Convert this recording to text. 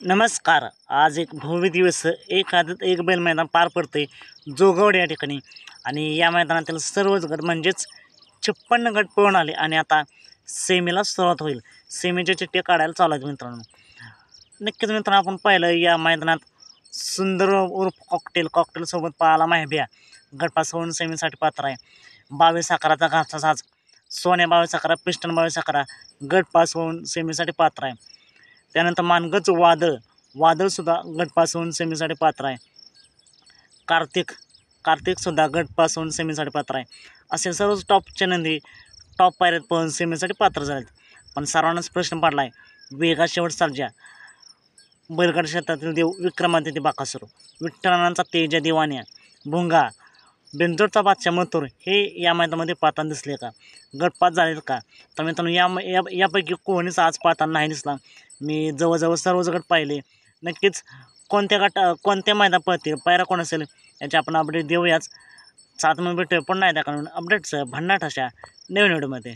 नमस्कार. आज एक भव्य दिवस एक आदत एक बैल मैदान पार पडते जोगवड या ठिकाणी आणि या मैदानातील सर्वच गट म्हणजेच 56 गट पळून आले आणि आता सेमीला सुरुवात होईल. सेमीचे चिठ्ठे काढायला चालू आहेत मित्रांनो. नक्कीच मित्रांनो, आपण पाहिलं या मैदानात सुंदर उर्फ कॉकटेलसोबत पळाला माहिब्या गटपास होऊन सेमीसाठी पात्र आहे. 22 अकराचा घासचा साज सोन्या 22 अकरा पिस्टन 22 अकरा गटपास होऊन सेमीसाठी पात्र आहे. त्यानंतर मानगच वादळसुद्धा गटपास होऊन सेमीसाठी पात्र आहे. कार्तिकसुद्धा गटपास होऊन सेमीसाठी पात्र आहे. असे सर्वच टॉपचे नंदी टॉप पायऱ्यात पळून सेमीसाठी पात्र झालेत. पण सर्वांनाच प्रश्न पडला आहे, वेगा शेवट सर्जा बैलगाडी क्षेत्रातील देव विक्रमादित्य बाकासूर, विठ्ठलांचा तेजा दिवाण्या भुंगा बेंजोरचा बादशाह मथुर हे या मैदानामध्ये पाहताना दिसले का? गटपास झालेत का? तर मित्रांनो, यापैकी कोणीच आज पाहताना नाही दिसला. मी जवळजवळ सर्वच गट पाहिले. नक्कीच कोणत्या मैदान पळतील, पायरा कोण असेल याची आपण अपडेट देऊयाच. सात भेटूया पुन्हा एकदा अपडेट्स भन्नाट अशा नवीन व्हिडिओमध्ये.